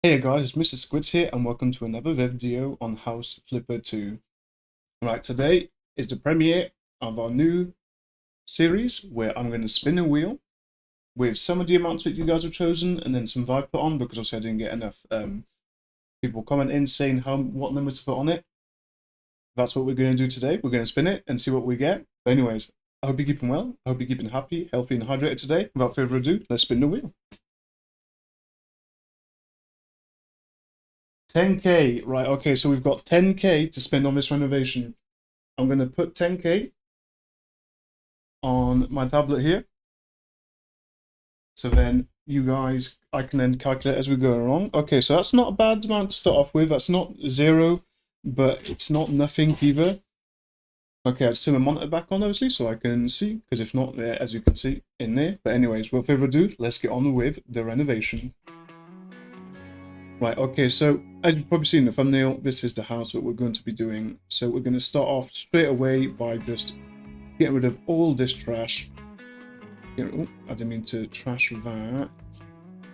Hey guys, it's Mr. Squids here and welcome to another video on House Flipper 2. Right, today is the premiere of our new series where I'm going to spin a wheel with some of the amounts that you guys have chosen and then some vibe put on because obviously I didn't get enough people comment in saying what numbers to put on it. That's what we're going to do today. We're going to spin it and see what we get. But anyways, I hope you're keeping well. I hope you're keeping happy, healthy and hydrated today. Without further ado, let's spin the wheel. 10k, right, okay, so we've got 10k to spend on this renovation. I'm going to put 10k on my tablet here. So then you guys, I can then calculate as we go along. Okay, so that's not a bad amount to start off with. That's not zero, but it's not nothing either. Okay, I'll turn my monitor back on, obviously, so I can see, because if not, as you can see in there. But anyways, without further ado, let's get on with the renovation. Right, okay, so as you've probably seen in the thumbnail, this is the house that we're going to be doing. So we're going to start off straight away by just getting rid of all this trash. Oh, I didn't mean to trash that,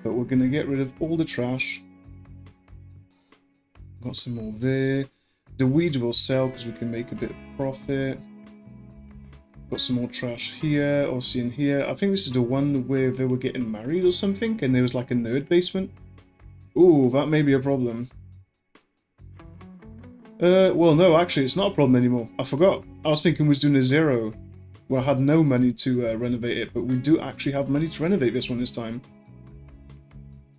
but we're going to get rid of all the trash. Got some more there. The weeds will sell because we can make a bit of profit. Got some more trash here, also in here. I think this is the one where they were getting married or something, and there was like a nerd basement. Ooh, that may be a problem. Well, no, actually, it's not a problem anymore. I forgot. I was thinking we was doing a zero, where I had no money to renovate it, but we do actually have money to renovate this one this time.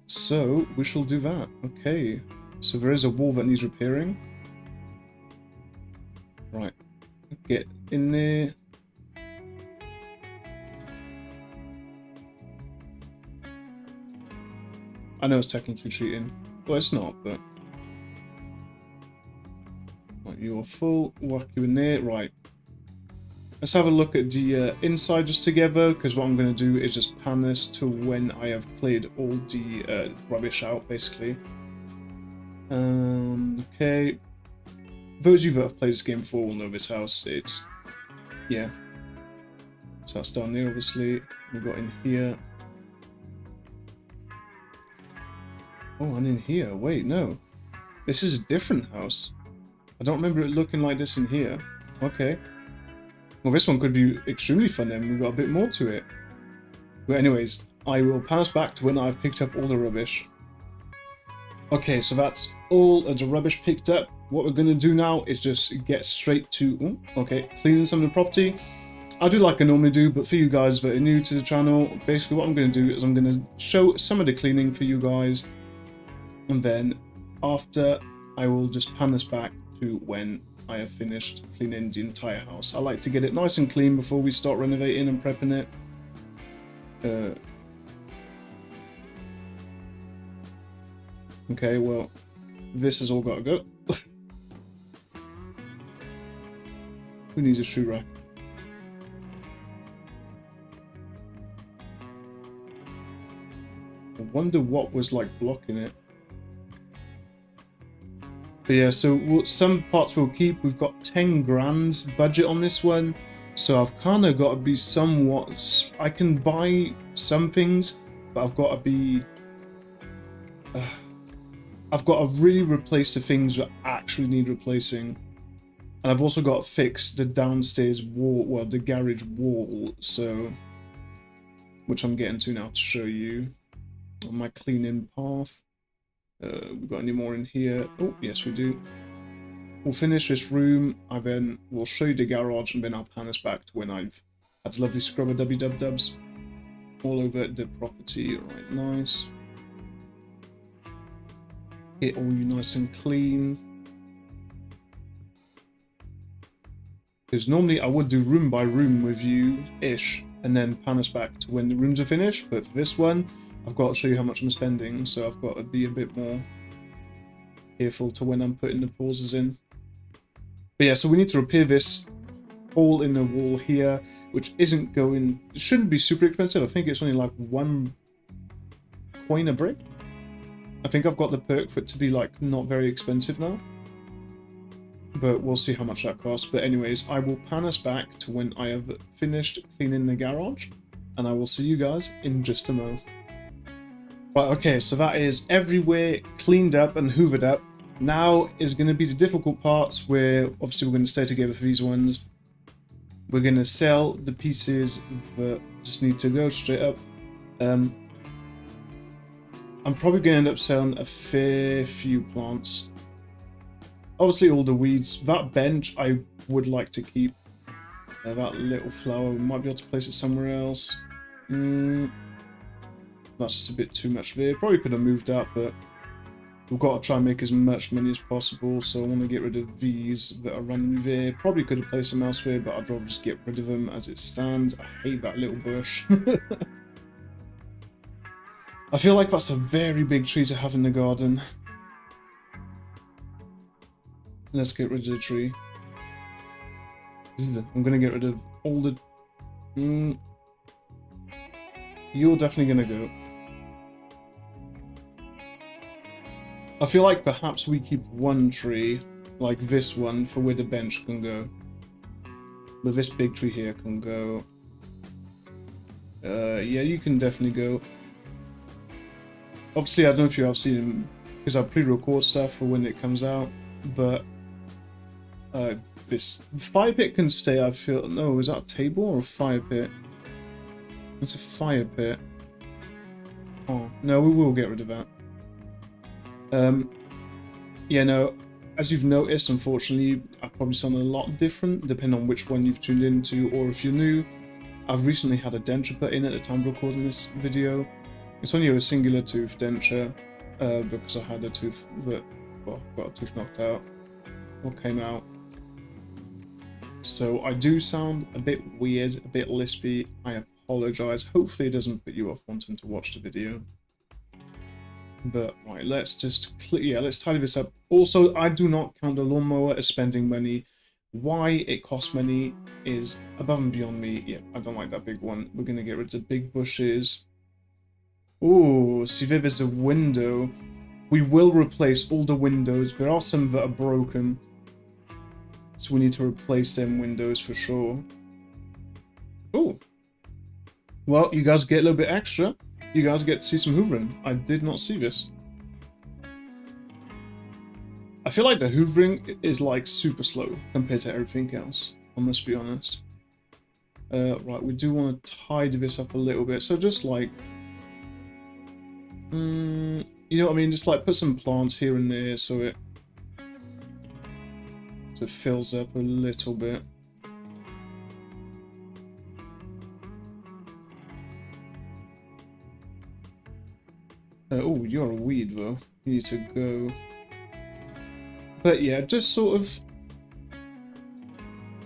So, we shall do that. Okay. So there is a wall that needs repairing. Right. Get in there. I know it's technically cheating. Well, it's not, but... Right, you're full. Whack you in there. Right. Let's have a look at the inside just together, because what I'm going to do is just pan this to when I have cleared all the rubbish out, basically. Okay. Those of you that have played this game before will know this house. It's... yeah. So that's down there, obviously. We've got in here. Oh, and in here. Wait, no. This is a different house. I don't remember it looking like this in here. Okay. Well, this one could be extremely fun then. We've got a bit more to it. But anyways, I will pass back to when I've picked up all the rubbish. Okay, so that's all of the rubbish picked up. What we're going to do now is just get straight to, cleaning some of the property. I'll do like I normally do, but for you guys that are new to the channel, basically what I'm going to do is I'm going to show some of the cleaning for you guys. And then after, I will just pan this back to when I have finished cleaning the entire house. I like to get it nice and clean before we start renovating and prepping it. Okay, well, this has all got to go. Who needs a shoe rack? I wonder what was like blocking it. But yeah, so some parts we'll keep. We've got 10 grand budget on this one, so I've kind of got to be somewhat... I can buy some things, but I've got to be... I've got to really replace the things that actually need replacing. And I've also got to fix the downstairs wall, well, the garage wall, so... which I'm getting to now to show you on my cleaning path. We've got any more in here? Oh, yes, we do. We'll finish this room, and then we'll show you the garage, and then I'll pan us back to when I've had lovely scrubber dubs all over the property. Right, nice. Get all you nice and clean. Because normally I would do room by room with you-ish, and then pan us back to when the rooms are finished, but for this one, I've got to show you how much I'm spending, so I've got to be a bit more careful to when I'm putting the pauses in. But yeah, so we need to repair this hole in the wall here, which isn't going... it shouldn't be super expensive. I think it's only like 1 coin a brick. I think I've got the perk for it to be like not very expensive now. But we'll see how much that costs. But anyways, I will pan us back to when I have finished cleaning the garage, and I will see you guys in just a moment. Right, okay, so that is everywhere cleaned up and hoovered up. Now is going to be the difficult parts where obviously we're going to stay together for these ones. We're going to sell the pieces that just need to go straight up. I'm probably going to end up selling a fair few plants. Obviously all the weeds. That bench I would like to keep. That little flower, we might be able to place it somewhere else. That's just a bit too much there. Probably could have moved that, but we've got to try and make as much money as possible, so I want to get rid of these that are running there. Probably could have placed them elsewhere, but I'd rather just get rid of them as it stands. I hate that little bush. I feel like that's a very big tree to have in the garden. Let's get rid of the tree. I'm going to get rid of all the... You're definitely going to go. I feel like perhaps we keep one tree, like this one, for where the bench can go. But this big tree here can go. Yeah, you can definitely go. Obviously, I don't know if you have seen him, because I pre-record stuff for when it comes out, but this fire pit can stay, I feel. No, is that a table or a fire pit? It's a fire pit. Oh, no, we will get rid of that. Yeah, no, as you've noticed, unfortunately, I probably sound a lot different, depending on which one you've tuned into, or if you're new. I've recently had a denture put in at the time of recording this video. It's only a singular tooth denture, because I had a tooth that, well, got a tooth knocked out, or came out. So I do sound a bit weird, a bit lispy. I apologise. Hopefully it doesn't put you off wanting to watch the video. But right, let's just let's tidy this up. Also, I do not count the lawnmower as spending money. Why it costs money is above and beyond me. Yeah, I don't like that big one. We're gonna get rid of big bushes. Oh, see there is a window. We will replace all the windows. There are some that are broken, so we need to replace them windows for sure. Oh, well, you guys get a little bit extra. You guys get to see some hoovering. I did not see this. I feel like the hoovering is like super slow compared to everything else. I must be honest. Right, we do want to tidy this up a little bit. So just like, you know what I mean? Just like put some plants here and there so it fills up a little bit. Oh, you're a weed though. You need to go. But yeah, just sort of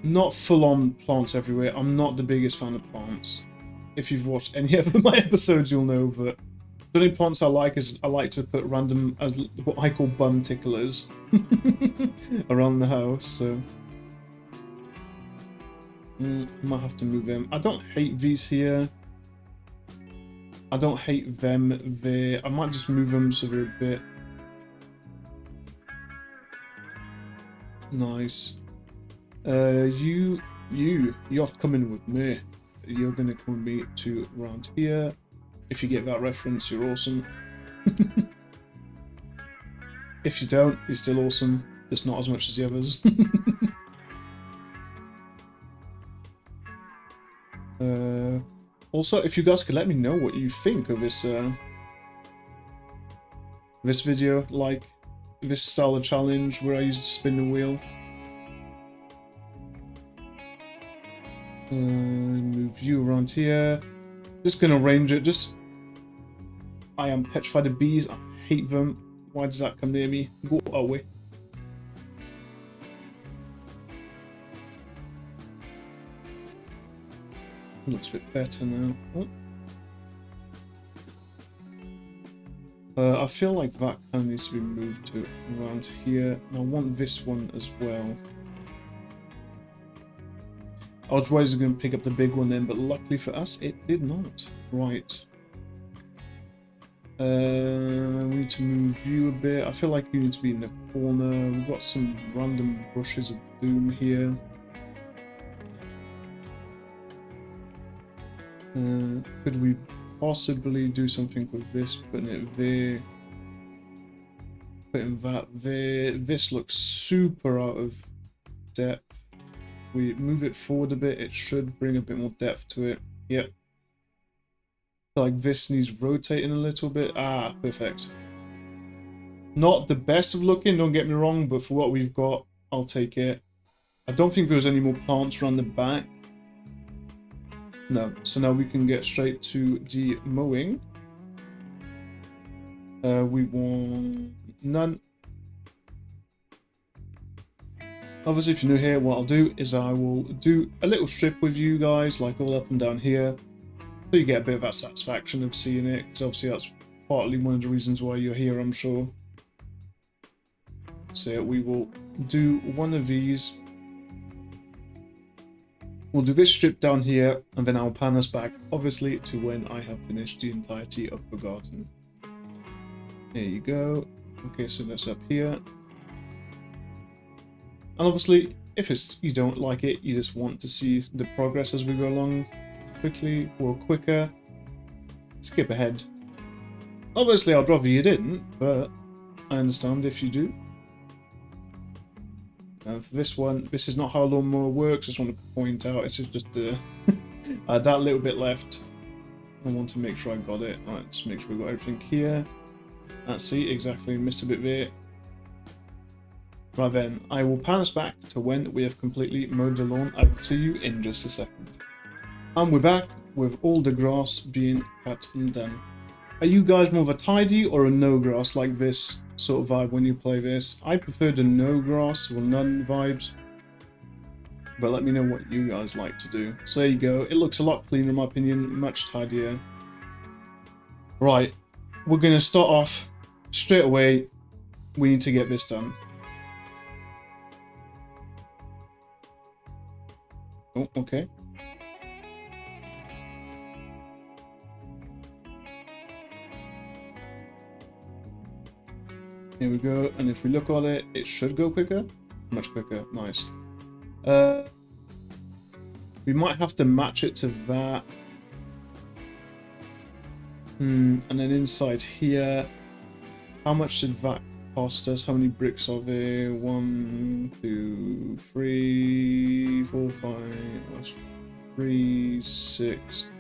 not full-on plants everywhere. I'm not the biggest fan of plants. If you've watched any of my episodes, you'll know that the only plants I like is I like to put random, what I call bum ticklers around the house. So might have to move them. I don't hate these here. I don't hate them there. I might just move them so they're a bit nice. You're coming with me. You're gonna come with me to around here. If you get that reference, you're awesome. If you don't, you're still awesome. Just not as much as the others. Also, if you guys could let me know what you think of this this video, like this style of challenge where I used to spin the wheel. Move you around here. Just gonna arrange it. I am petrified of bees. I hate them. Why does that come near me? Go away. Looks a bit better now. Oh. I feel like that kind of needs to be moved to around here. And I want this one as well. I was worried it was going to pick up the big one then, but luckily for us, it did not. Right. We need to move you a bit. I feel like you need to be in the corner. We've got some random bushes of doom here. Could we possibly do something with this, putting it there, putting that there. This looks super out of depth. If we move it forward a bit, it should bring a bit more depth to it. Yep. Like this needs rotating a little bit. Ah, perfect. Not the best of looking, don't get me wrong, but for what we've got, I'll take it. I don't think there's any more plants around the back. No, so now we can get straight to the mowing. We want none. Obviously, if you're new here, what I'll do is I will do a little strip with you guys, like all up and down here, so you get a bit of that satisfaction of seeing it, because obviously that's partly one of the reasons why you're here, I'm sure. So yeah, we will do one of these. We'll do this strip down here, and then I'll pan us back, obviously, to when I have finished the entirety of the garden. There you go. Okay, so that's up here. And obviously, if you don't like it, you just want to see the progress as we go along quickly or quicker, skip ahead. Obviously, I'd rather you didn't, but I understand if you do. And for this one, this is not how a lawnmower works. I just want to point out, it's just that little bit left. I want to make sure I got it. Right, let's make sure we got everything here. Let's see, exactly, missed a bit there. Right then, I will pan us back to when we have completely mowed the lawn. I will see you in just a second. And we're back with all the grass being cut and done. Are you guys more of a tidy or a no grass like this sort of vibe when you play this? I prefer the no grass or none vibes, but let me know what you guys like to do. So there you go, it looks a lot cleaner in my opinion, much tidier. Right, we're going to start off straight away. We need to get this done. Oh, okay. Here we go, and if we look at it, it should go quicker. Much quicker, nice. We might have to match it to that. And then inside here, how much did that cost us? How many bricks are there? 1, 2, 3, 4, 5, 3, 6.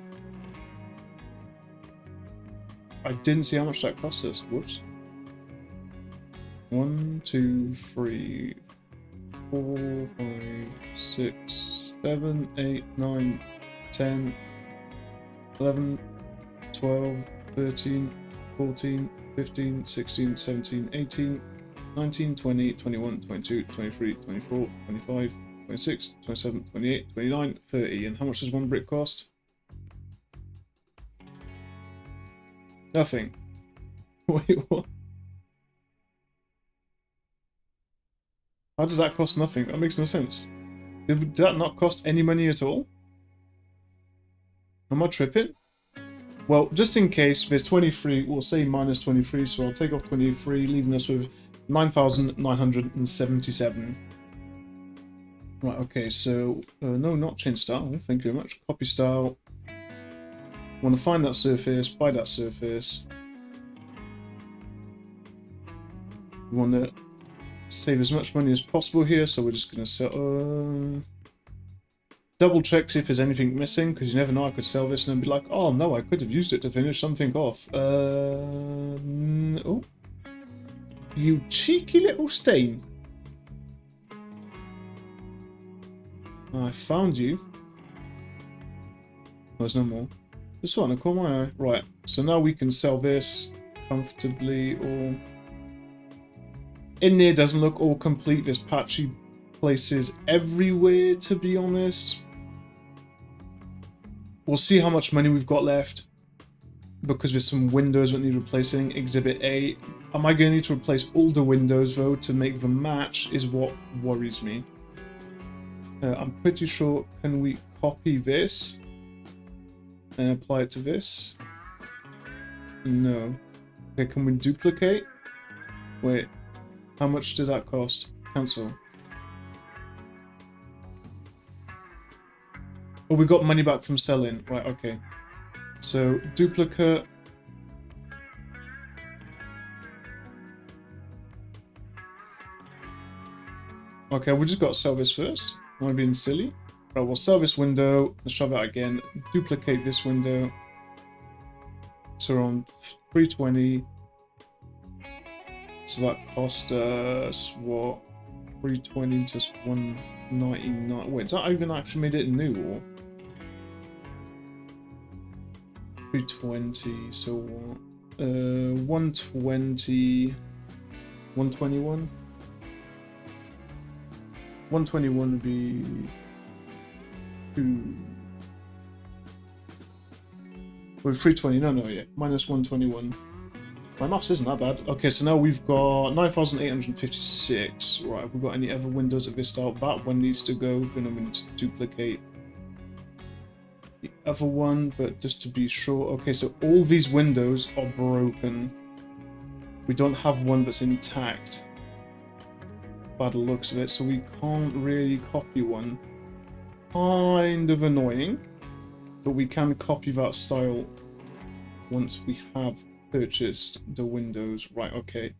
I didn't see how much that cost us. Whoops. 1, 2, 3, 4, 5, 6, 7, 8, 9, 10, 11, 12, 13, 14, 15, 16, 17, 18, 19, 20, 21, 22, 23, 24, 25, 26, 27, 28, 29, 30. And how much does one brick cost? Nothing. Wait, what? How does that cost nothing? That makes no sense. Did that not cost any money at all? Am I tripping? Well, just in case, there's 23, we'll say minus 23, so I'll take off 23, leaving us with 9,977. Right, okay, so, no, not change style, thank you very much. Copy style. Want to find that surface, buy that surface. We want to save as much money as possible here, so we're just going to sell... double check see if there's anything missing, because you never know, I could sell this and then be like, oh no, I could have used it to finish something off. Oh. You cheeky little stain. I found you. There's no more. Just want to call my eye. Right, so now we can sell this comfortably, or... In there doesn't look all complete. There's patchy places everywhere, to be honest. We'll see how much money we've got left, because there's some windows that need replacing. Exhibit A. Am I going to need to replace all the windows though to make them match is what worries me. I'm pretty sure, can we copy this and apply it to this? No. Okay, can we duplicate? Wait. How much did that cost? Cancel. Oh, we got money back from selling. Right, okay. So duplicate. Okay, we just got to sell this first. Am I being silly? Right, we'll sell this window. Let's try that again. Duplicate this window. So around 320. So that cost us what? 320 to 199. Wait, does that even actually made it new or? 320. So what? 120. 121. 121 would be 2. With 320, no, yeah, minus 121. My maths isn't that bad. Okay, so now we've got 9,856. Right, have we got any other windows of this style? That one needs to go. Gonna need to duplicate the other one, but just to be sure. Okay, so all these windows are broken. We don't have one that's intact. By the looks of it, so we can't really copy one. Kind of annoying, but we can copy that style once we have purchased the windows. Right, okay.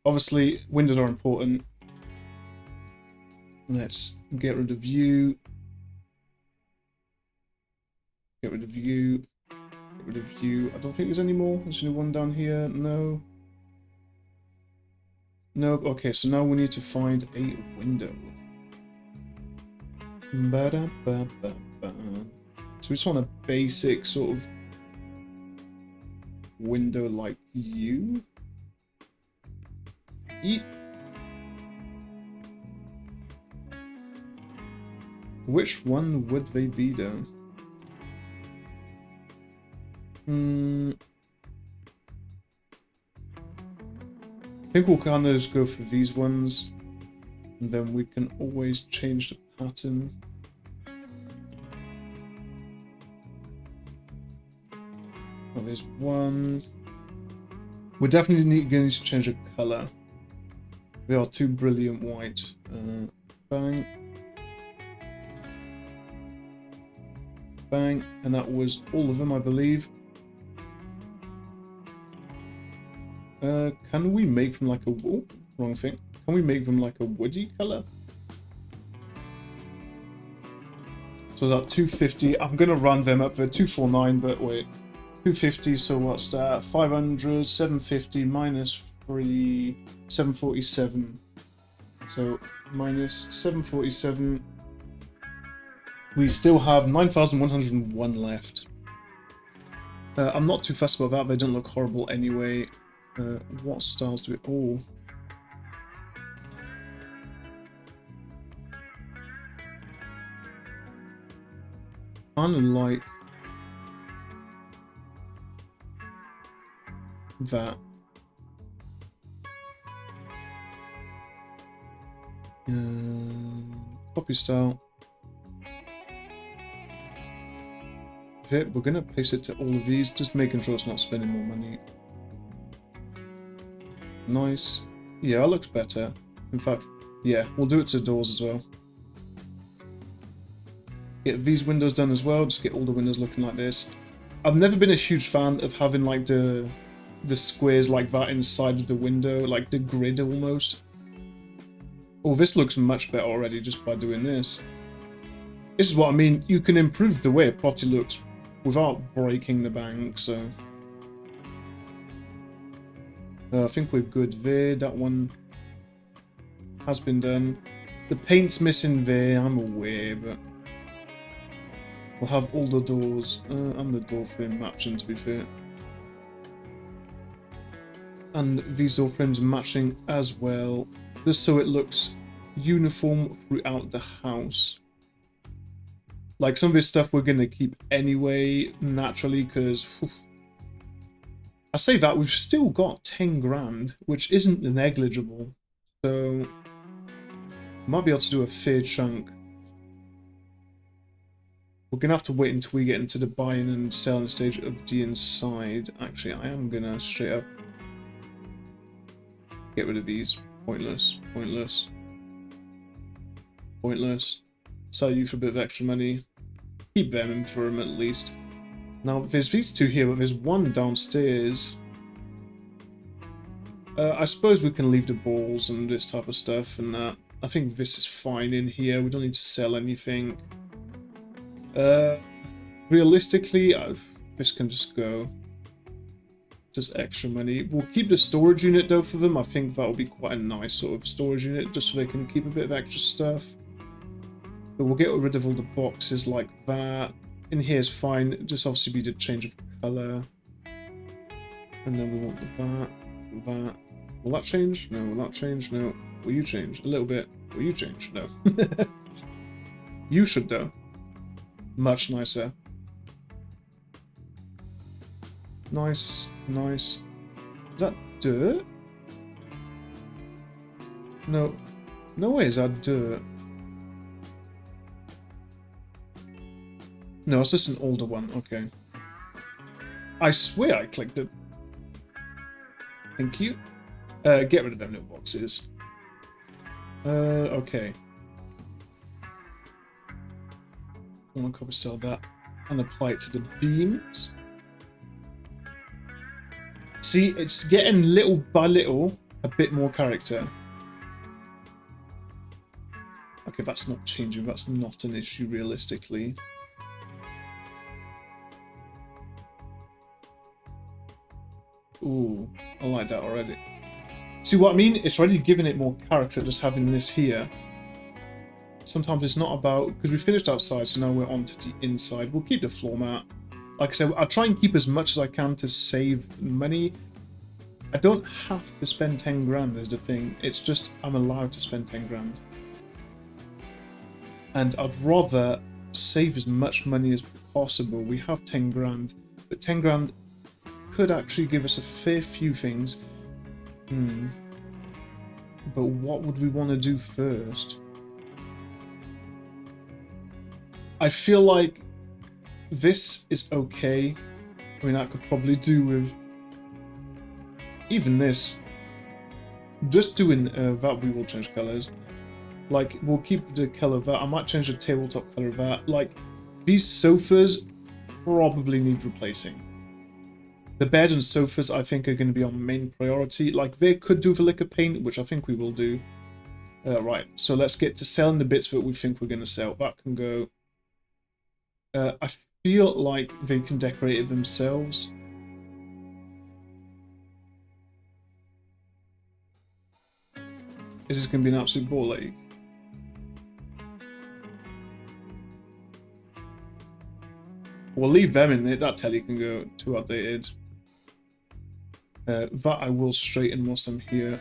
Obviously, windows are important. Let's get rid of you. Get rid of you. Get rid of you. I don't think there's any more. There's only one down here. No. Nope. Okay, so now we need to find a window. Ba-da-ba-ba-ba. So we just want a basic sort of window like you. Eat. Which one would they be though? I think we'll kind of just go for these ones, and then we can always change the pattern. Oh, there's one. We're definitely going to change the color. They are too brilliant white. Bang. Bang. And that was all of them, I believe. Can we make them like a... Oh, wrong thing. Can we make them like a woody color? So that 250. I'm going to round them up. They're 249, but wait. 250, so what's that? 500, 750 minus 3, 747. So minus 747. We still have 9,101 left. I'm not too fussed about that. They don't look horrible anyway. What styles do we... Oh. Kind of like that. Copy style. Okay, we're gonna place it to all of these, just making sure it's not spending more money. Nice. Yeah, that looks better. In fact, yeah, we'll do it to doors as well. Get these windows done as well, just get all the windows looking like this. I've never been a huge fan of having like the squares like that inside of the window, like the grid almost. Oh, this looks much better already just by doing this. This is what I mean, you can improve the way a property looks without breaking the bank, so... I think we're good there. That one has been done. The paint's missing there, I'm aware, but... We'll have all the doors and the door frame matching, to be fair. And these door frames matching as well, just so it looks uniform throughout the house. Like some of this stuff we're going to keep anyway, naturally, because... I say that, we've still got 10 grand, which isn't negligible. So, might be able to do a fair chunk. We're going to have to wait until we get into the buying and selling stage of the inside. Actually, I am going to straight up get rid of these. Pointless, pointless, pointless. Sell you for a bit of extra money. Keep them in for them at least. Now, there's these two here, but there's one downstairs. I suppose we can leave the balls and this type of stuff and that. I think this is fine in here. We don't need to sell anything. Realistically, this can just go. Just extra money. We'll keep the storage unit though for them. I think that will be quite a nice sort of storage unit, just so they can keep a bit of extra stuff. But we'll get rid of all the boxes like that. In here is fine. Just obviously be the change of colour. And then we want that. Will that change? No. Will that change? No. Will you change? A little bit. Will you change? No. You should though. Much nicer. Nice. Is that dirt? No. No way is that dirt. No, it's just an older one. Okay. I swear I clicked it. Thank you. Get rid of them little boxes. Okay. I want to copy sell that and apply it to the beams. See, it's getting little by little a bit more character. Okay, that's not changing. That's not an issue realistically. Ooh, I like that already. See what I mean? It's already giving it more character just having this here. Sometimes it's not about... Because we finished outside, so now we're on to the inside. We'll keep the floor mat. Like I said, I'll try and keep as much as I can to save money. I don't have to spend 10 grand is the thing. It's just I'm allowed to spend 10 grand. And I'd rather save as much money as possible. We have 10 grand. But 10 grand could actually give us a fair few things. But what would we want to do first? I feel like this is okay. I mean, I could probably do with even this. Just doing that, we will change colors. Like, we'll keep the color of that. I might change the tabletop color of that. Like, these sofas probably need replacing. The bed and sofas, I think, are going to be our main priority. Like, they could do the liquor paint, which I think we will do. Right, so let's get to selling the bits that we think we're going to sell. That can go. I feel like they can decorate it themselves. This is going to be an absolute ball ache. We'll leave them in there. That telly can go too outdated. That I will straighten whilst I'm here.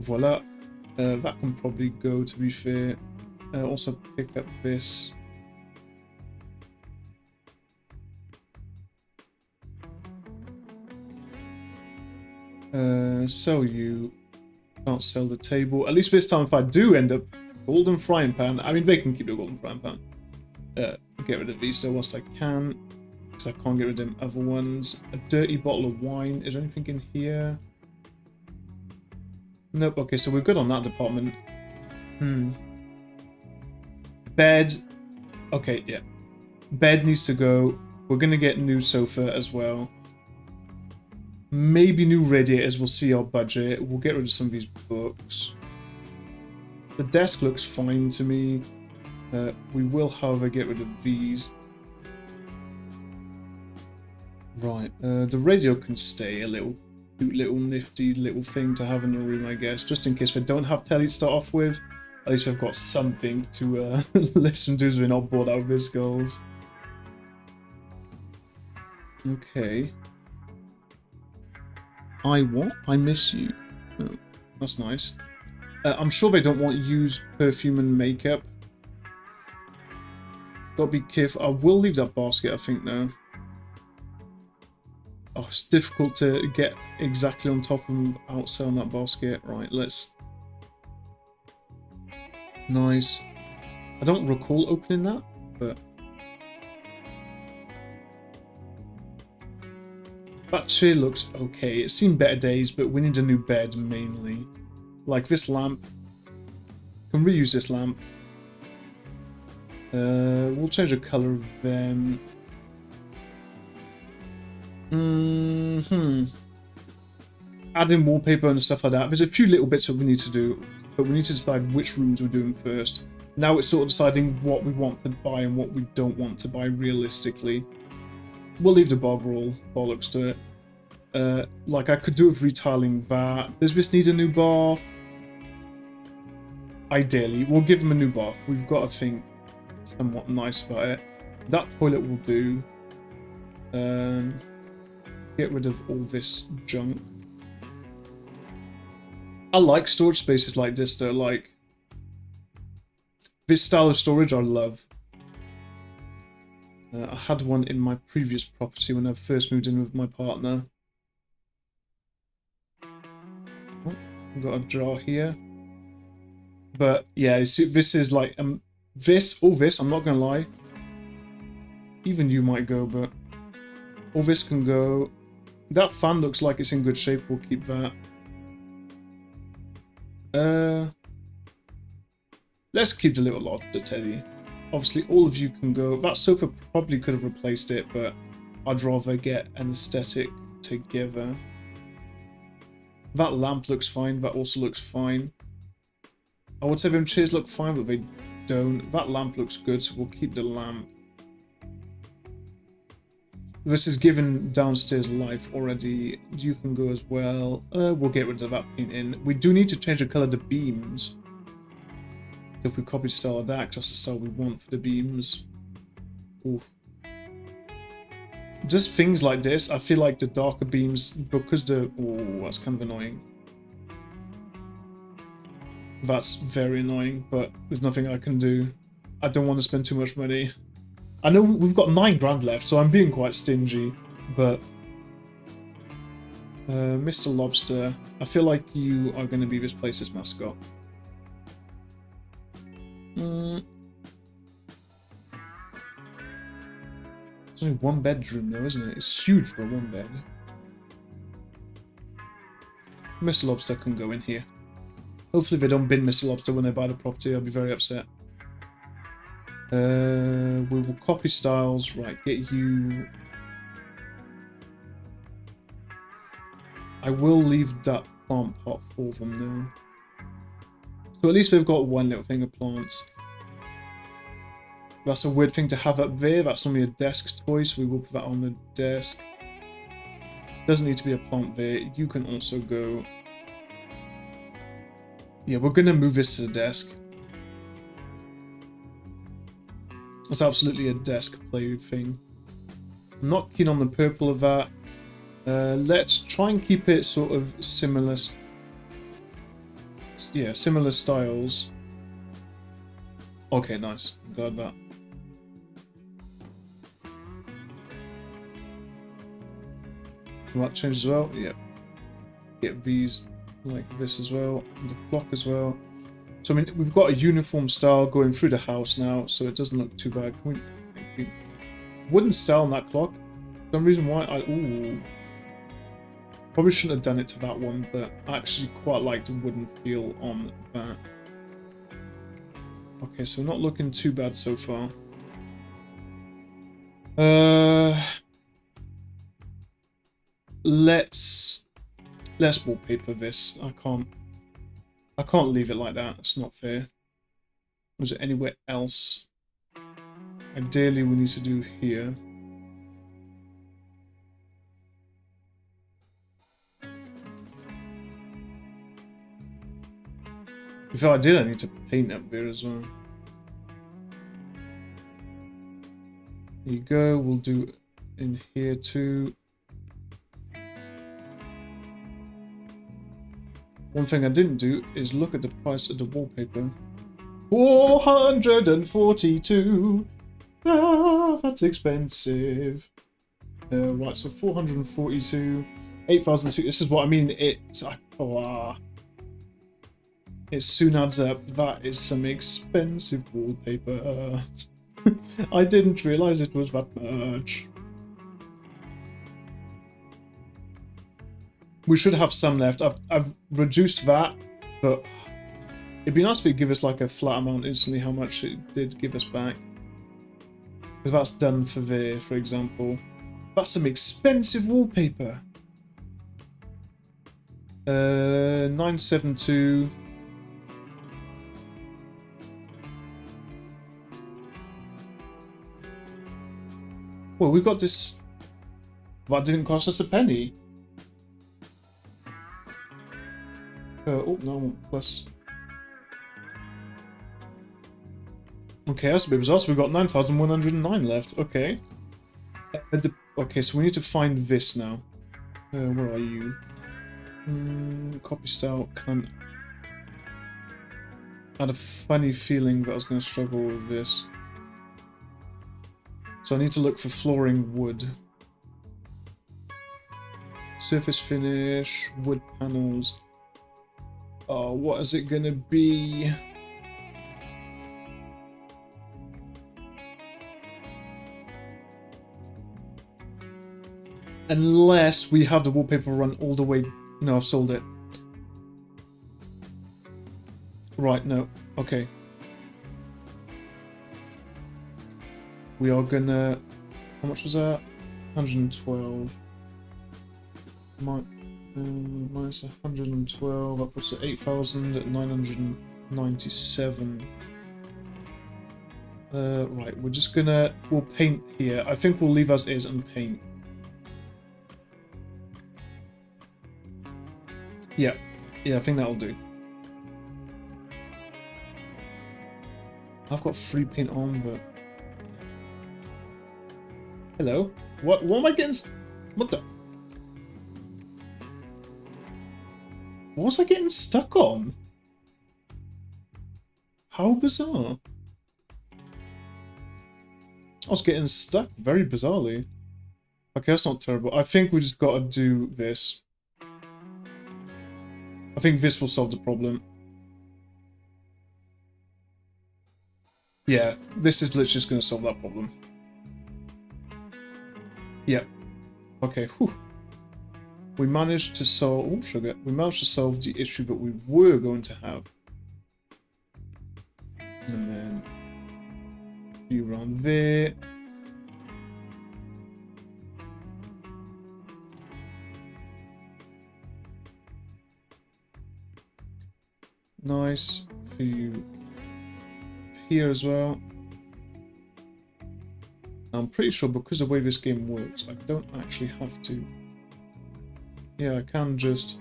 Voila. That can probably go, to be fair. Also pick up this. Sell you. Can't sell the table. At least this time, if I do end up golden frying pan, I mean, they can keep the golden frying pan. Get rid of these still whilst I can, because I can't get rid of them other ones. A dirty bottle of wine. Is there anything in here? Nope. Okay, so we're good on that department. Bed. Okay, yeah. Bed needs to go. We're gonna get new sofa as well. Maybe new radiators. We'll see our budget. We'll get rid of some of these books. The desk looks fine to me. We will, however, get rid of these. Right, the radio can stay, a little cute little nifty little thing to have in the room, I guess, just in case we don't have telly to start off with. At least we've got something to listen to so we're not bored out of his goals. Okay. I miss you. Oh, that's nice. I'm sure they don't want used perfume and makeup. Gotta be careful. I will leave that basket, I think, now. Oh, it's difficult to get exactly on top and outsell that basket. Right, let's... Nice. I don't recall opening that, but... That chair looks okay. It's seen better days, but we need a new bed, mainly. Like this lamp. Can reuse this lamp. We'll change the color of them. Adding wallpaper and stuff like that. There's a few little bits that we need to do, but we need to decide which rooms we're doing first. Now it's sort of deciding what we want to buy and what we don't want to buy realistically. We'll leave the bog roll, bollocks to it. Like I could do with retiling that. Does this need a new bath? Ideally, we'll give them a new bath. We've got to think somewhat nice about it. That toilet will do. Get rid of all this junk. I like storage spaces like this though, like this style of storage I love. I had one in my previous property when I first moved in with my partner. Oh, we've got a jar here. But yeah, see, this is like, all this, I'm not gonna lie. Even you might go, but all this can go. That fan looks like it's in good shape, we'll keep that. Let's keep the little lot, the teddy. Obviously, all of you can go. That sofa probably could have replaced it, but I'd rather get an aesthetic together. That lamp looks fine. That also looks fine. I would say them chairs look fine, but they don't. That lamp looks good, so we'll keep the lamp. This is given downstairs life already. You can go as well. We'll get rid of that painting. We do need to change the color of the beams. If we copy the style of that, because that's the style we want for the beams. Oof. Just things like this, I feel like the darker beams, because the... Oh, that's kind of annoying. That's very annoying, but there's nothing I can do. I don't want to spend too much money. I know we've got 9 grand left, so I'm being quite stingy, but... Mr. Lobster, I feel like you are going to be this place's mascot. There's only 1 bedroom though, isn't it? It's huge for a 1 bed. Mr. Lobster can go in here. Hopefully they don't bin Mr. Lobster when they buy the property, I'll be very upset. We will copy styles, right, get you... I will leave that plant pot for them though. So at least they've got one little thing of plants. That's a weird thing to have up there. That's normally a desk toy, so we will put that on the desk. Doesn't need to be a plant there. You can also go... Yeah, we're going to move this to the desk. It's absolutely a desk play thing. I'm not keen on the purple of that. Let's try and keep it sort of similar... Yeah, similar styles. Okay, nice. Glad that. Will that change as well? Yeah. Get these like this as well. The clock as well. So I mean, we've got a uniform style going through the house now, so it doesn't look too bad. Can we... Wooden style on that clock. For some reason why I... Ooh. Probably shouldn't have done it to that one, but I actually quite like the wooden feel on that. Okay, so we're not looking too bad so far. Let's wallpaper this. I can't leave it like that. It's not fair. Was it anywhere else? Ideally, we need to do here. If I did, I need to paint up there as well. There you go. We'll do in here too. One thing I didn't do is look at the price of the wallpaper. 442. Ah, that's expensive. Right, so 442, 8,002. This is what I mean. It soon adds up. That is some expensive wallpaper. I didn't realize it was that much. We should have some left. I've reduced that, but it'd be nice if it give us like a flat amount instantly how much it did give us back. Because that's done for there, for example. That's some expensive wallpaper. 972. Well, we've got this. That didn't cost us a penny. Oh, no, plus. Okay, that's a bit bizarre. So we've got 9,109 left. Okay. Okay, so we need to find this now. Where are you? Copy style. I had a funny feeling that I was going to struggle with this. So I need to look for flooring wood. Surface finish, wood panels. Oh, what is it going to be? Unless we have the wallpaper run all the way... No, I've sold it. Right, no. Okay. We are gonna... How much was that? 112. Minus 112. That puts it 8,997. Right, we're just gonna... We'll paint here. I think we'll leave as is and paint. Yeah. Yeah, I think that'll do. I've got free paint on, but... Hello? What am I getting... What the... What was I getting stuck on? How bizarre. I was getting stuck very bizarrely. Okay, that's not terrible. I think we just gotta do this. I think this will solve the problem. Yeah, this is literally just going to solve that problem. Yep. Okay, whew. We managed to solve... Oh, sugar. We managed to solve the issue that we were going to have. And then... You run there. Nice. For you here as well. I'm pretty sure because of the way this game works, I don't actually have to. Yeah, I can just...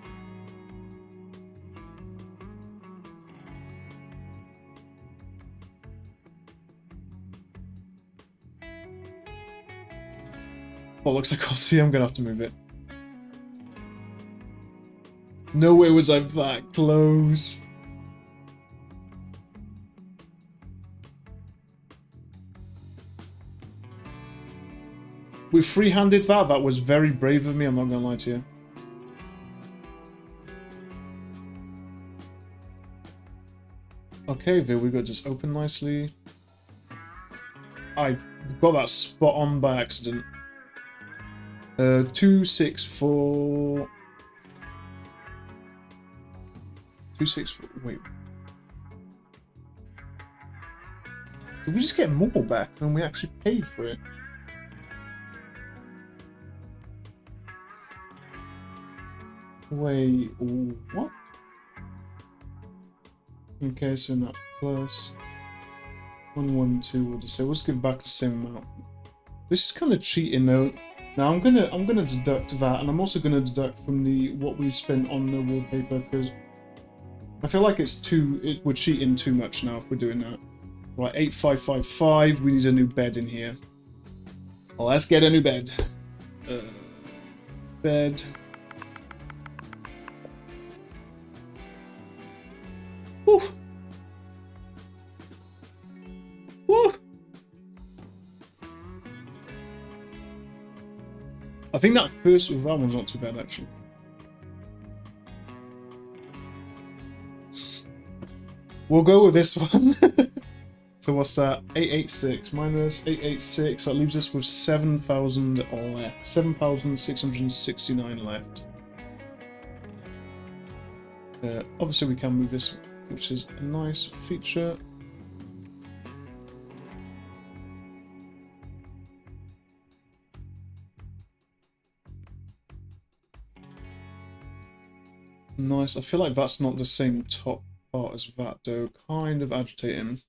Well, looks like I'll see. I'm gonna have to move it. No way was I that close. We free-handed that. That was very brave of me, I'm not gonna lie to you. Okay, there we go, just open nicely. I got that spot on by accident. 264... 264... Wait. Did we just get more back than we actually paid for it? Wait, what? Okay, so not plus 112. We'll just say we'll just give back the same amount. This is kind of cheating though. Now I'm gonna deduct that, and I'm also gonna deduct from the what we spent on the wallpaper because I feel like we're cheating too much now if we're doing that. Right, 8555. We need a new bed in here. Well, let's get a new bed. Bed. Woo! Woo! I think that first that one's not too bad actually. We'll go with this one. So what's that? 886 minus 886. So it leaves us with 7,000 left. 7,669 left. Obviously we can move this, which is a nice feature. Nice. I feel like that's not the same top part as that, though. Kind of agitating.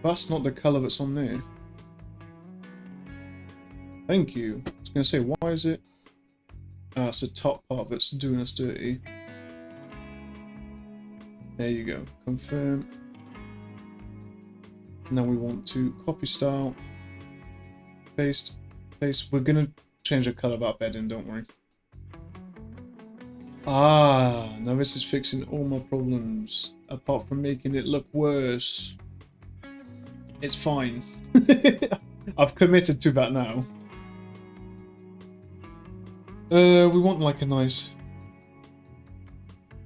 That's not the colour that's on there. Thank you. I was going to say, why is it? Ah, it's the top part that's doing us dirty. There you go. Confirm. Now we want to copy style. Paste. Paste. We're going to change the colour of our bedding, don't worry. Ah, now this is fixing all my problems. Apart from making it look worse. It's fine. I've committed to that now. We want like a nice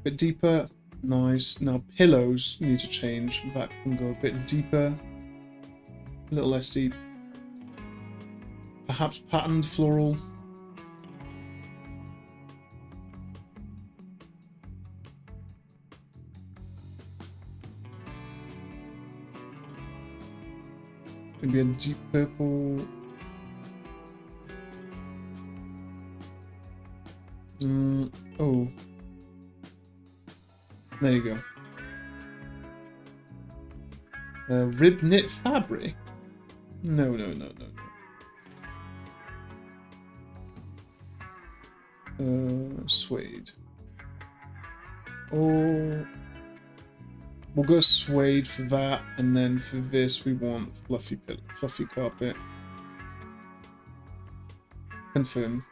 bit deeper. Nice. Now pillows need to change. That can go a bit deeper. A little less deep. Perhaps patterned floral. Maybe a deep purple. Oh. There you go. Rib knit fabric? No, no, no, no, no. Suede. Or we'll go suede for that, and then for this we want fluffy carpet. Confirm.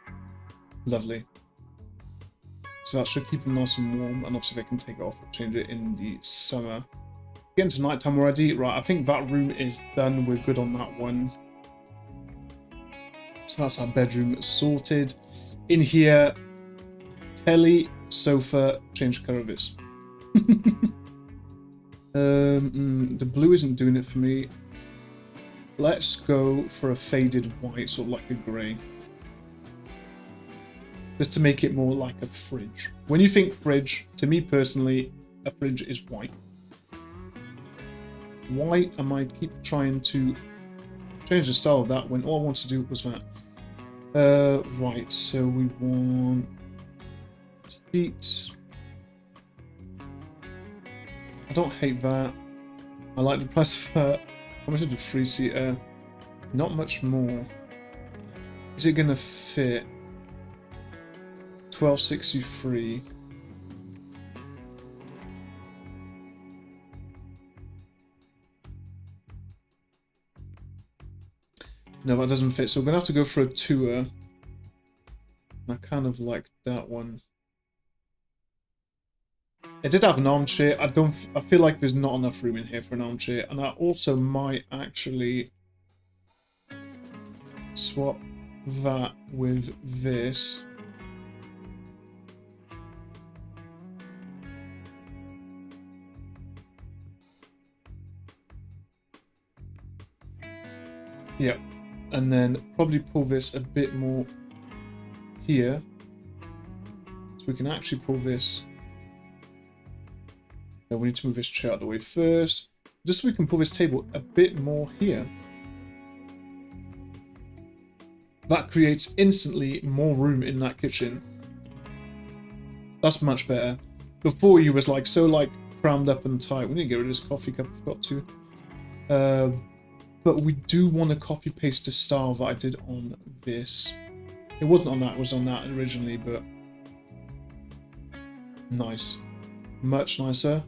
Lovely. So that should keep them nice and warm, and obviously they can take it off or change it in the summer. Getting to nighttime already. Right, I think that room is done. We're good on that one. So that's our bedroom sorted. In here, telly, sofa, change the colour of this. The blue isn't doing it for me. Let's go for a faded white, sort of like a grey. Just to make it more like a fridge. When you think fridge, to me personally, a fridge is white. Why am I keep trying to change the style of that when all I want to do was that? Right, so we want seats. I don't hate that. I like the price of that. How much is the 3-seater? Not much more. Is it gonna fit? 1263. No, that doesn't fit. So we're gonna have to go for a tour. I kind of like that one. It did have an armchair. I feel like there's not enough room in here for an armchair, and I also might actually swap that with this. Yep, and then probably pull this a bit more here, so we can actually pull this. Now we need to move this chair out of the way first, just so we can pull this table a bit more here. That creates instantly more room in that kitchen. That's much better. Before you was like so like crammed up and tight. We need to get rid of this coffee cup. I forgot to. But we do want to copy paste the style that I did on this. It wasn't on that, it was on that originally, but nice. Much nicer.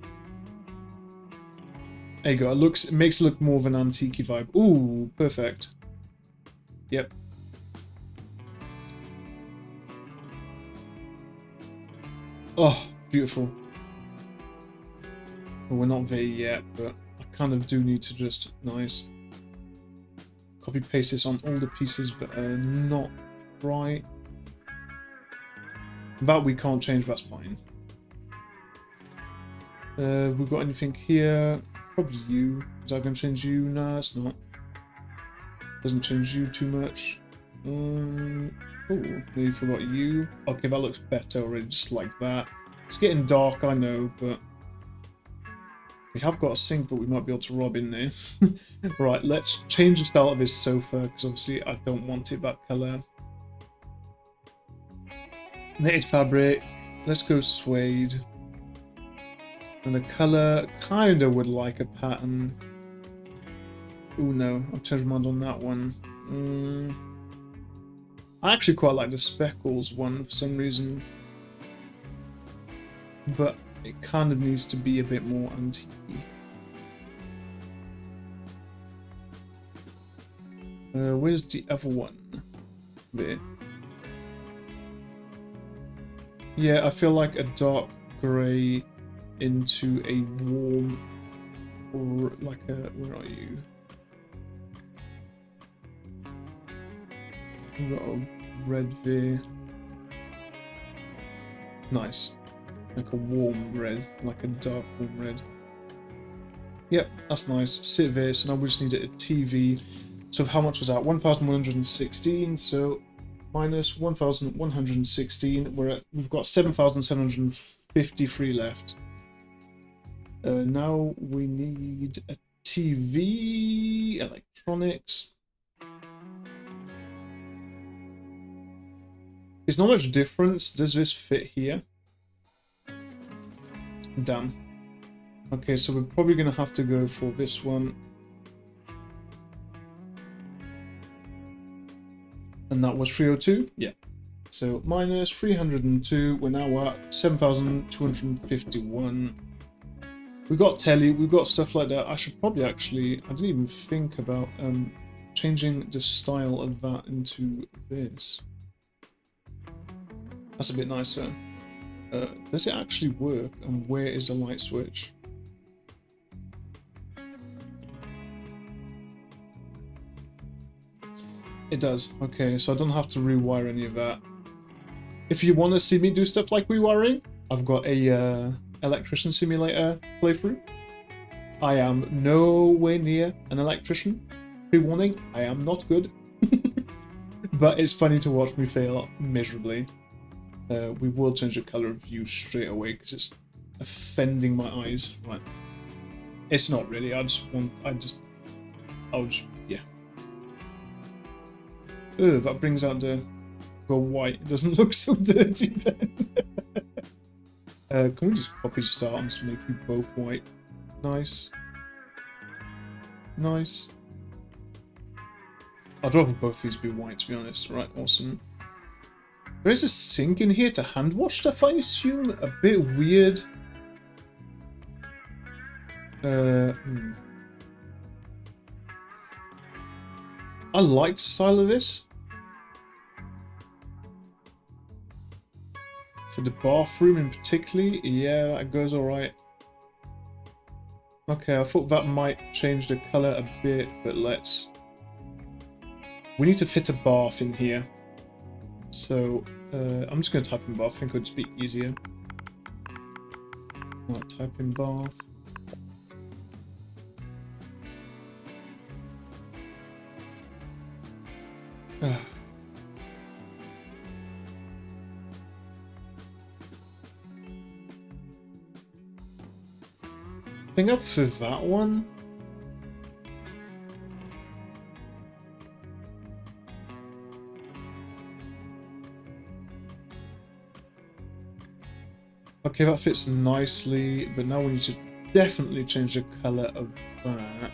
There you go. It makes it look more of an antique vibe. Ooh, perfect. Yep. Oh, beautiful. Well, we're not there yet, but I kind of do need to just nice. Copy paste this on all the pieces that are not right. That we can't change, that's fine. We've got anything here? Probably you. Is that going to change you? Nah, it's not. Doesn't change you too much. Oh, nearly forgot you. Okay, that looks better already, just like that. It's getting dark, I know, but We have got a sink that we might be able to rob in there. Right, let's change the style of his sofa, because obviously I don't want it that colour. Knitted fabric. Let's go suede. And the colour kind of would like a pattern. Oh no, I've changed my mind on that one. I actually quite like the speckles one for some reason. But it kind of needs to be a bit more antique. Where's the other one? There. Yeah, I feel like a dark grey into a warm, or like a, where are you? We've got a red there. Nice. Like a warm red, like a dark warm red. Yep, that's nice. Sit there, so now we just need a TV. So how much was that? 1,116, so minus 1,116, we've got 7,753 left. Now we need a TV, electronics. There's not much difference. Does this fit here? Damn. Okay, so we're probably going to have to go for this one. And that was 302? Yeah. So minus 302, we're now at 7,251. We got telly, we've got stuff like that. I should probably actually, I didn't even think about changing the style of that into this. That's a bit nicer. Does it actually work? And where is the light switch? It does. Okay, so I don't have to rewire any of that. If you want to see me do stuff like rewiring, I've got a electrician simulator playthrough. I am nowhere near an electrician. Pre-warning, I am not good. But it's funny to watch me fail miserably. We will change the color of view straight away because it's offending my eyes. Right. It's not really. I'll just, yeah. Oh, that brings out the go white. It doesn't look so dirty then. Can we just copy the start and just make you both white? Nice. Nice. I'd rather both these be white, to be honest. Right, awesome. There is a sink in here to hand wash stuff, I assume. A bit weird. I like the style of this. For the bathroom in particular, yeah, that goes alright. Okay, I thought that might change the colour a bit, but let's... We need to fit a bath in here. So, I'm just going to type in bath, I think it would just be easier. I'll type in bath. I think up for that one. Okay, that fits nicely, but now we need to definitely change the colour of that.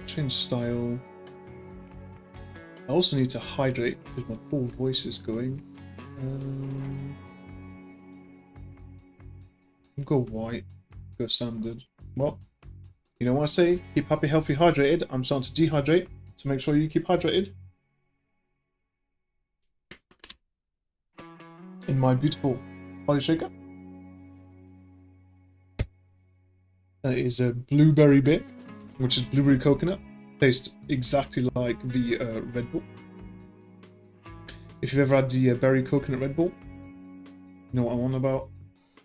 Change style. I also need to hydrate because my poor voice is going. Go white, go standard. Well, you know what I say? Keep happy, healthy, hydrated. I'm starting to dehydrate, so make sure you keep hydrated. In my beautiful body shaker. That is a blueberry bit, which is blueberry coconut. Tastes exactly like the Red Bull. If you've ever had the berry coconut Red Bull, you know what I'm on about.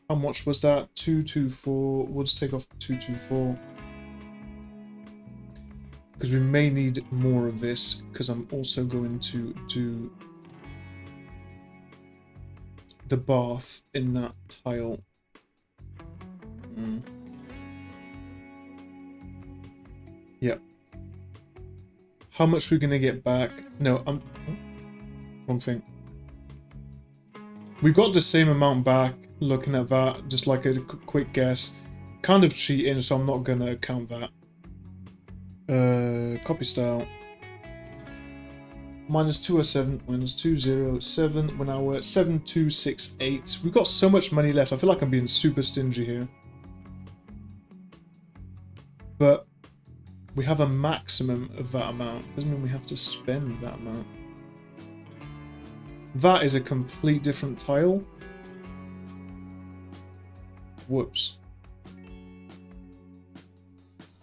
How much was that? 224. We'll just take off 224. Because we may need more of this, because I'm also going to do the bath in that tile. Yep. How much are we gonna get back? No, wrong thing. We got the same amount back looking at that, just like a quick guess. Kind of cheating, so I'm not gonna count that. Copy style. Minus 207, minus 207, we're now at 7268. We've got so much money left, I feel like I'm being super stingy here. But we have a maximum of that amount. Doesn't mean we have to spend that amount. That is a complete different tile. Whoops.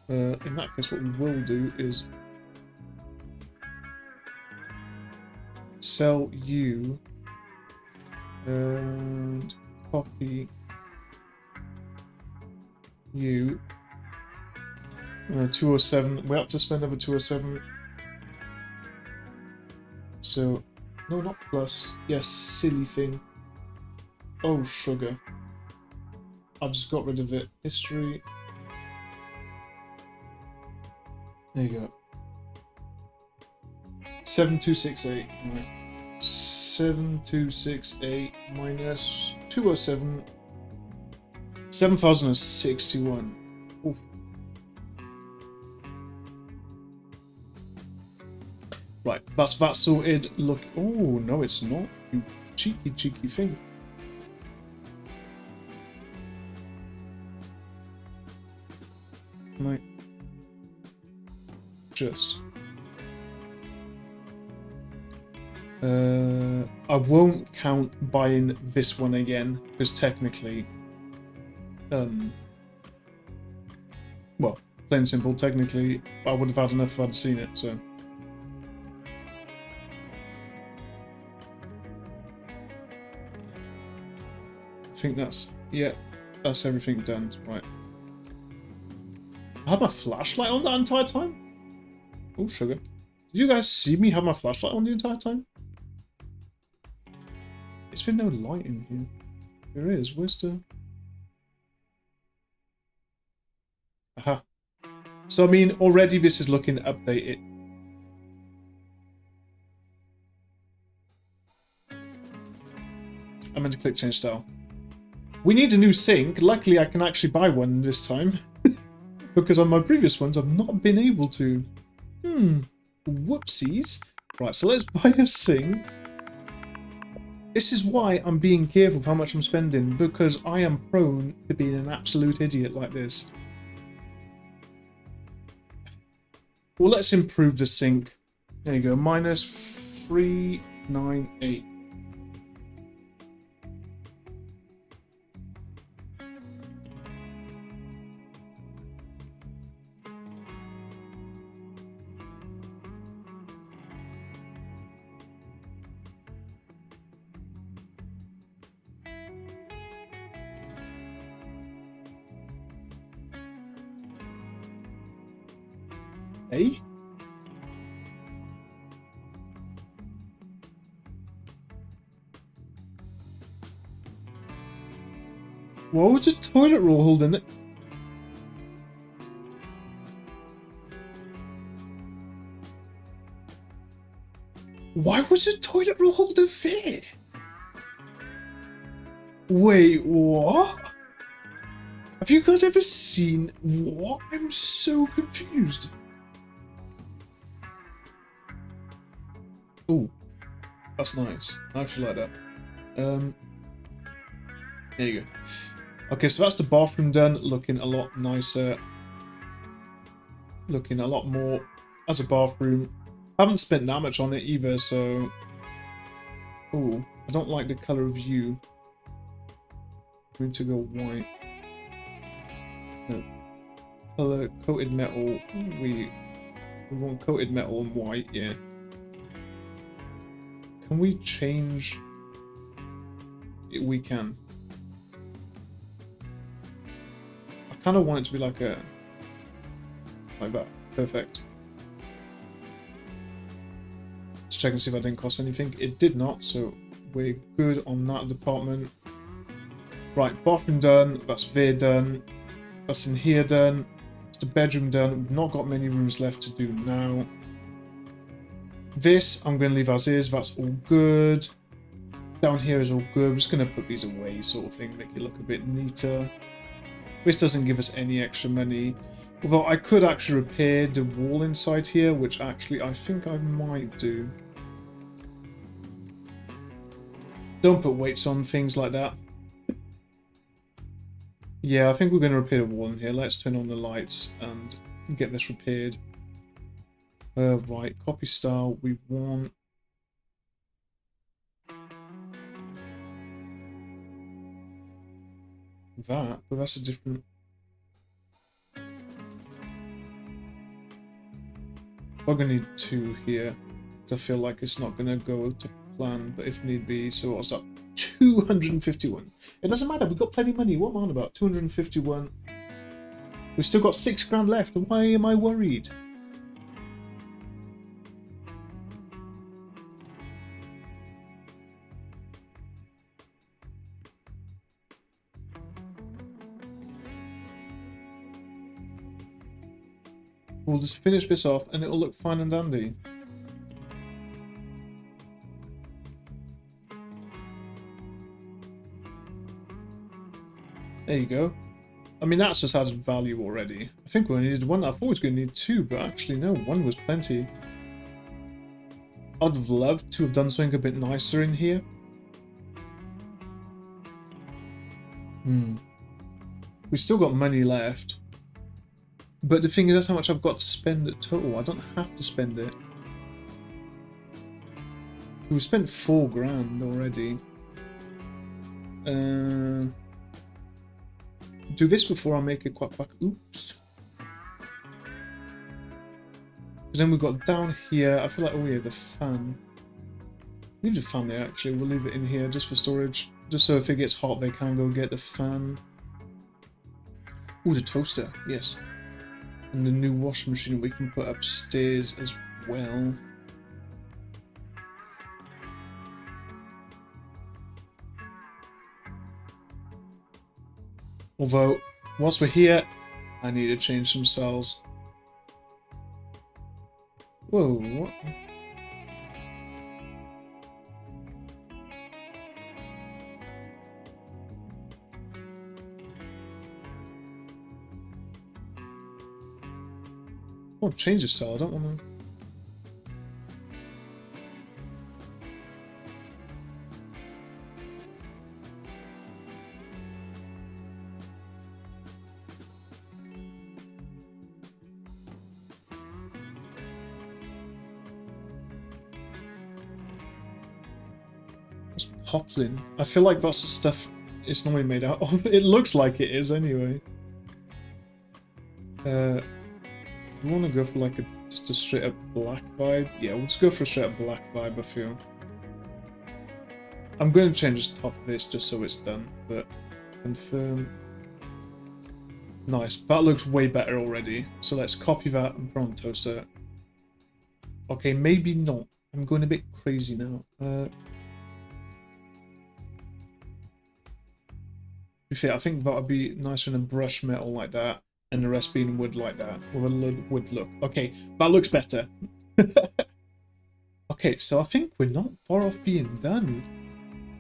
In that case, what we will do is sell you and copy you. 207. We have to spend over 207. So, no, not plus. Yes, silly thing. Oh, sugar. I've just got rid of it. History. There you go. 7268. Right. 7268 minus 207. 7061. Oof. Right, that's that sorted. Look. Oh, no, it's not. You cheeky, cheeky thing. Right. Just. I won't count buying this one again, because technically, well, plain and simple, technically, I would have had enough if I'd seen it, so. I think that's, yeah, that's everything done, right. I had my flashlight on that entire time? Oh, sugar. Did you guys see me have my flashlight on the entire time? It's been no light in here. There is. Where's the... Aha. So, I mean, already this is looking updated. I meant to click change style. We need a new sink. Luckily, I can actually buy one this time. Because on my previous ones, I've not been able to. Whoopsies. Right, so let's buy a sink. This is why I'm being careful of how much I'm spending, because I am prone to being an absolute idiot like this. Well, let's improve the sink. There you go, minus 398. Hey? Why was the toilet roll holding it? Why was the toilet roll holder there? Wait, what? Have you guys ever seen what? I'm so confused. Oh, that's nice. I actually like that. There you go. Okay, so that's the bathroom done. Looking a lot nicer. Looking a lot more as a bathroom. Haven't spent that much on it either, so... Oh, I don't like the colour of you. We need to go white. No. Colour, coated metal. We want coated metal and white, yeah. Can we change... We can. I kind of want it to be like a... Like that. Perfect. Let's check and see if that didn't cost anything. It did not, so we're good on that department. Right, bathroom done. That's there done. That's in here done. It's the bedroom done. We've not got many rooms left to do now. This I'm going to leave as is. That's all good. Down here is all good. I'm just going to put these away sort of thing. Make it look a bit neater. This doesn't give us any extra money. Although I could actually repair the wall inside here, which actually I think I might do. Don't put weights on things like that. Yeah, I think we're going to repair the wall in here. Let's turn on the lights and get this repaired. Right, copy style. We want... that, but that's a different... We're going to need 2 here. I feel like it's not going to go to plan, but if need be. So what's up? 251. It doesn't matter, we've got plenty of money. What am I on about? 251. We've still got 6 grand left. Why am I worried? We'll just finish this off and it'll look fine and dandy. There you go. I mean, that's just added value already. I think we only needed 1. I thought we was going to need 2, but actually no, 1 was plenty. I'd have loved to have done something a bit nicer in here. We still got money left. But the thing is, that's how much I've got to spend at total. I don't have to spend it. We've spent 4 grand already. Do this before I make it quack quack. Oops. Then we've got down here. I feel like, oh yeah, the fan. Leave the fan there actually. We'll leave it in here just for storage. Just so if it gets hot, they can go get the fan. Oh, the toaster. Yes. And the new washing machine we can put upstairs as well. Although, whilst we're here, I need to change some cells. Whoa, what? Oh, change the style, I don't want to... Poplin. I feel like that's the stuff it's normally made out of. It looks like it is anyway. We want to go for like just a straight up black vibe. Yeah, we'll just go for a straight up black vibe, I feel. I'm going to change the top of this just so it's done, but confirm. Nice. That looks way better already. So let's copy that and put on toaster. Okay, maybe not. I'm going a bit crazy now. I think that would be nicer in a brush metal like that, and the rest being wood like that, with a wood look. Okay, that looks better. Okay, so I think we're not far off being done,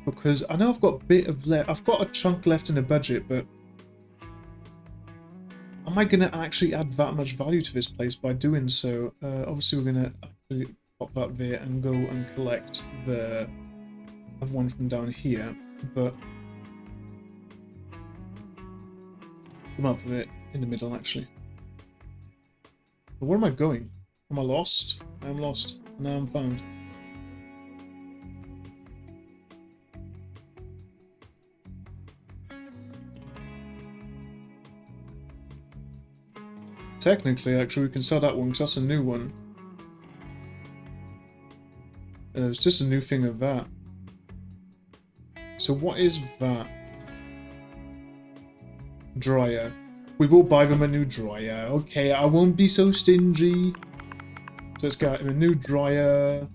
because I know I've got a bit of left. I've got a chunk left in the budget, but am I going to actually add that much value to this place by doing so? Obviously, we're going to actually pop that there and go and collect the other one from down here, but I'm up with it in the middle, actually. But where am I going? Am I lost? I'm lost. Now I'm found. Technically, actually, we can sell that one because that's a new one. It's just a new thing of that. So what is that? Dryer. We will buy them a new dryer. Okay, I won't be so stingy. So let's get him a new dryer.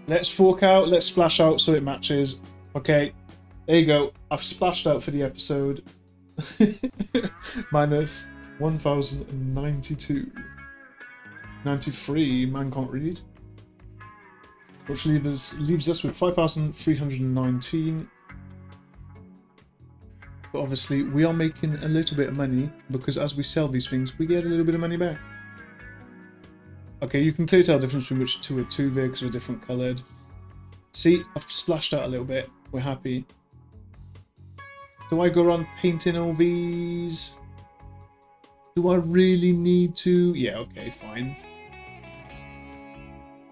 Let's fork out, let's splash out so it matches. Okay, there you go. I've splashed out for the episode. Minus 1,092. 93, man can't read. Which leaves us with 5,319. But obviously, we are making a little bit of money because as we sell these things, we get a little bit of money back. Okay, you can clearly tell the difference between which two are two there because they're different coloured. See, I've splashed out a little bit. We're happy. Do I go around painting all these? Do I really need to? Yeah, okay, fine.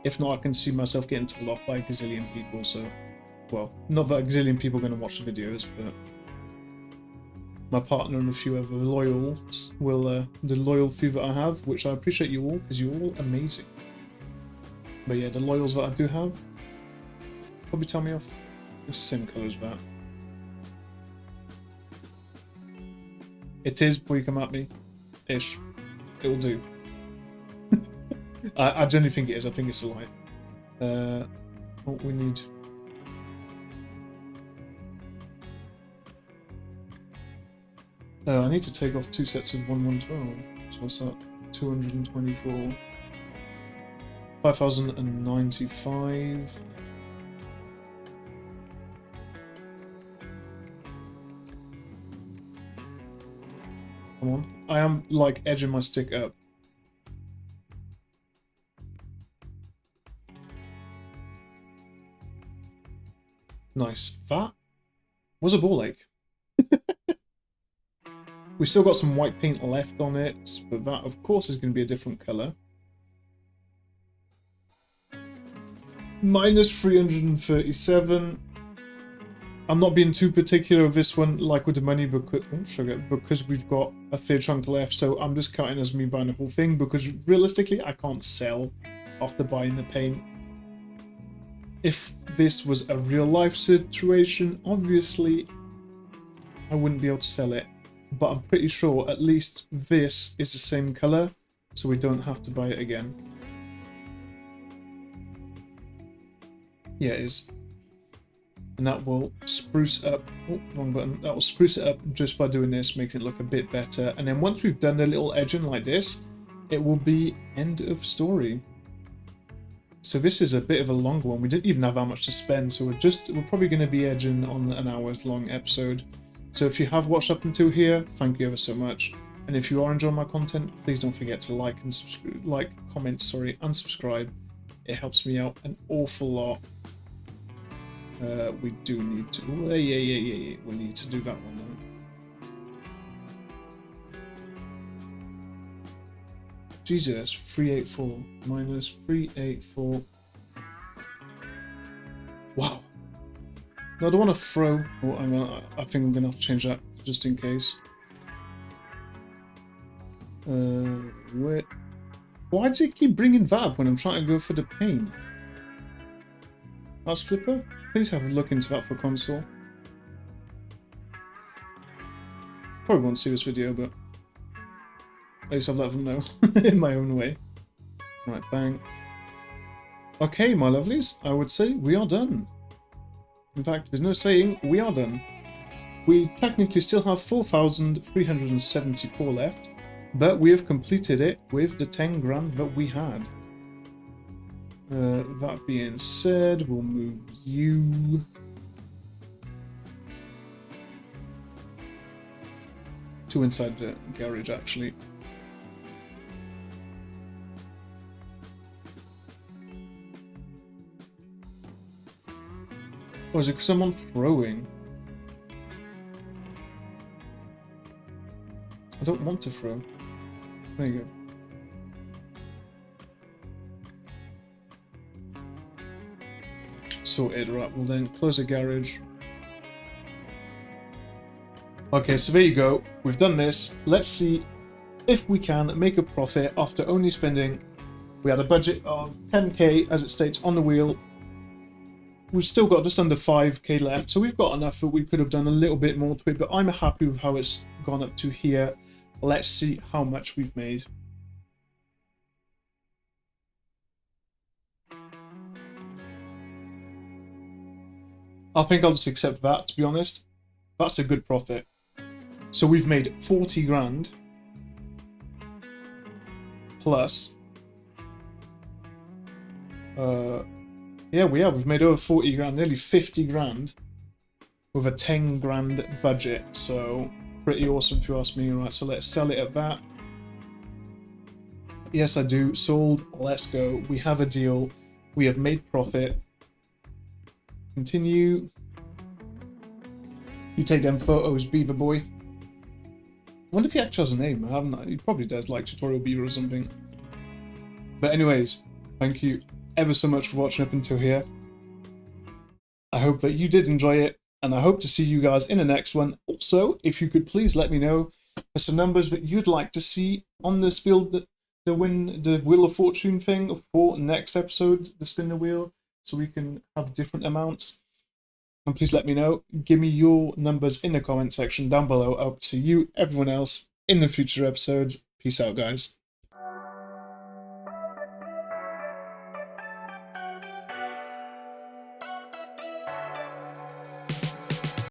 If not, I can see myself getting told off by a gazillion people, so... Well, not that a gazillion people are going to watch the videos, but... My partner and a few other loyals will... the loyal few that I have, which I appreciate you all, because you're all amazing. But yeah, the loyals that I do have... Probably tell me off. It's the same colour as that. It is before you come at me. Ish. It'll do. I genuinely think it is. I think it's a lie. What we need. I need to take off 2 sets of 112. So what's that? 224. 5,095. Come on. I am like edging my stick up. Nice. That was a ball ache. We still got some white paint left on it, but that of course is going to be a different colour. Minus 337. I'm not being too particular with this one, like with the money, because we've got a fair chunk left, so I'm just counting as me buying the whole thing, because realistically, I can't sell after buying the paint. If this was a real-life situation, obviously, I wouldn't be able to sell it, but I'm pretty sure at least this is the same colour, so we don't have to buy it again. Yeah, it is. And that will spruce up, oh, wrong button, that will spruce it up just by doing this, making it look a bit better. And then once we've done a little edging like this, it will be end of story. So this is a bit of a longer one. We didn't even have that much to spend, so we're probably going to be edging on an hour-long episode. So if you have watched up until here, thank you ever so much. And if you are enjoying my content, please don't forget to like and subscribe, comment, and subscribe. It helps me out an awful lot. We do need to... Yeah. We need to do that one though. Jesus, 384 minus 384. Wow. No, I don't want to throw... Oh, I think I'm going to have to change that just in case. Where... Why does it keep bringing that up when I'm trying to go for the paint? That's Flipper? Please have a look into that for console. Probably won't see this video, but at least I've let them know in my own way. Right, bang. Okay, my lovelies, I would say we are done. In fact, there's no saying we are done. We technically still have 4,374 left, but we have completed it with the 10 grand that we had. That being said, we'll move you to inside the garage, actually. Oh, is it because I'm on throwing? I don't want to throw. There you go. Sorted, right, we'll then close the garage. Okay, so there you go. We've done this. Let's see if we can make a profit after only spending... We had a budget of 10k, as it states on the wheel. We've still got just under 5k left, so we've got enough that we could have done a little bit more to it, but I'm happy with how it's gone up to here. Let's see how much we've made. I think I'll just accept that, to be honest. That's a good profit. So we've made 40 grand. Plus. Yeah, we've made over 40 grand, nearly 50 grand. With a 10 grand budget. So, pretty awesome if you ask me. Right, so let's sell it at that. Yes, I do. Sold. Let's go. We have a deal. We have made profit. Continue. You take them photos, Beaver Boy. I wonder if he actually has a name. I haven't. He probably does, like Tutorial Beaver or something. But anyways, thank you ever so much for watching up until here. I hope that you did enjoy it, and I hope to see you guys in the next one. Also, if you could please let me know some numbers that you'd like to see on the the Wheel of Fortune thing for next episode, the spin the wheel, so we can have different amounts. And please let me know. Give me your numbers in the comment section down below. I hope to see you, everyone else, in the future episodes. Peace out, guys.